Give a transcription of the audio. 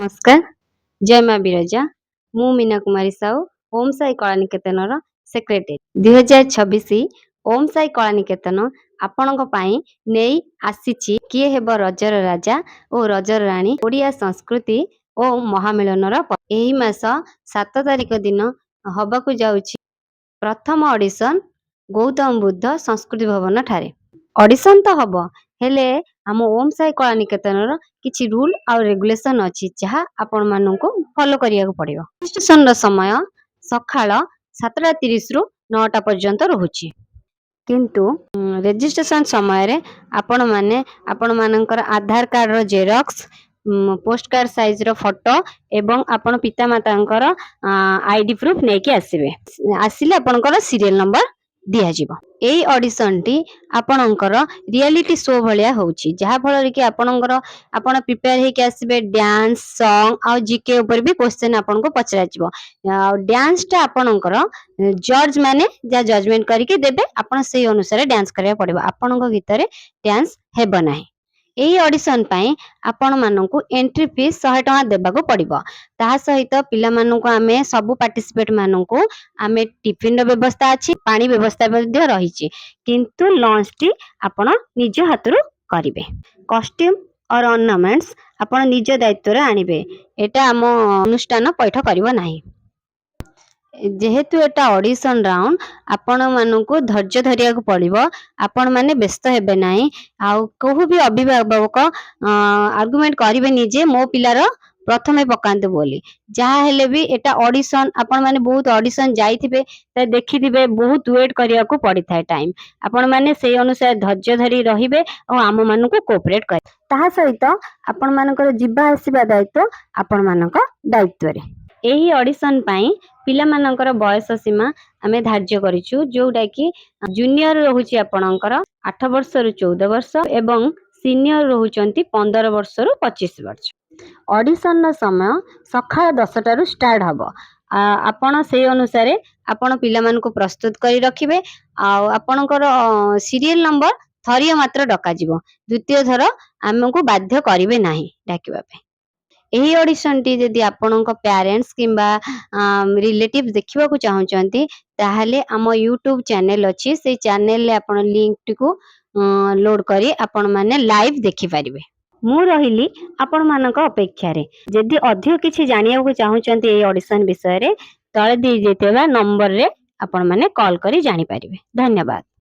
नमस्कार जय माँ बिरजा मु मीना कुमारी साहू ओम साई कला निकेतन सेक्रेटरी 2026 ओम साई कला निकेतन आपणों नहीं आसी किए हेब रजर राजा और रजर राणी ओडिया संस्कृति और महामिलन यही मास 7 तारिख दिन हवाकू जाउछि प्रथम ऑडिशन गौतम बुद्ध संस्कृति भवन ठारे ऑडिशन तो हम हेले आम ओम साई कला निकेतन किछि रूल और रेगुलेशन अच्छी जहाँ आपण मानू फॉलो करिया पड़िबो। रजिस्ट्रेशन समय सकाळ 7:30 रु 9टा पर्यंत रहुछि किंतु रजिस्ट्रेशन समय रे आपण माने आपण मानकर आधार कार्ड रो जेरॉक्स पोस्ट कार्ड साइज रो फोटो एवं आपण पिता मातांकर आईडी प्रूफ नेकी आसीबे आसिले आपनकर सीरियल नंबर दिया जीवो। एई ऑडिशन टी आपनकर रियलिटी शो भलिया होउछि जहा फल कि आपनकर आपण प्रिपेयर हे के आसीबे डांस सॉन्ग आ जीके ऊपर भी क्वेश्चन आपन को पचरा जीवो। डांस टा आपनकर जज माने जा जजमेंट करके देबे आपण सेही अनुसार डांस करिया पड़िबो आपनक भितरे डांस हेबो नाही। एही ऑडिशन पाई आपण मानकू एंट्री फीस 100 टका देबाको पड़िबो। ता सहित पिला मानकू आमे सब पार्टिसिपेट मानकू आमे टिफिन रो व्यवस्था अछि पानी व्यवस्था मध्ये रहिछि किंतु लंच टी आपण निज हातरू करिवे। कॉस्ट्यूम और ऑर्नामेंट्स आपण निज दायित्व रे आनिबे एटा हम अनुष्ठान पैठ करिवो नाही। जेहेतु एटा ऑडिशन राउंड आपण मानकू धैर्य धरिया को पड़िबो आपण माने व्यस्त हेबे नाही आउ कहू भी अभिभावक आर्गुमेंट करिवे निजे मो पिलार प्रथमे पकांतु बोली जहा हेले भी एटा ऑडिशन आपण माने बहुत ऑडिशन जाइथिबे त देखिथिबे बहुत वेट करिया को पड़ी थाए टाइम आपण माने सेही अनुसार धैर्य धरि रहिबे और आम मानकू कोऑपरेट कर ताहा सहित आपण मानकर जिबा आसीबा दायित्व आपण मानक दायित्व रे। एही ऑडिशन पाई पिला मानकर बयस सीमा आमे धार्य करिछु जोटा कि जूनियर रहुछि आपणकर 8 वर्ष रु 14 वर्ष एवं सीनियर रहुचंती 15 वर्ष रु 25 वर्ष। ऑडिशन नो समय सकाळ 10टा रु स्टार्ट हबो आपण से अनुसार आपण पिला मानकू प्रस्तुत करी रखिबे आ आपणकर सीरियल नंबर थरिया मात्र डका जीवो द्वितीय थर हमकू बाध्य करिवे नाही डाकिबा पे। एही ऑडिशन टी जदि आपणक पेरेंट्स किंबा रिलेटिव देखिबा को चाहउचंती ताहाले आम यूट्यूब चैनल अछि से चैनल ले आपण लिंक टिको लोड करी आपण माने लाइव देखि परिबे। मु रहिली आपण मानक अपेक्षा रे जदि अधिक किछि जानिया को चाहउचंती ए ऑडिशन विषय रे तळे दी जेतेबा नंबर रे आपण माने कॉल करी जानि परिबे। धन्यवाद।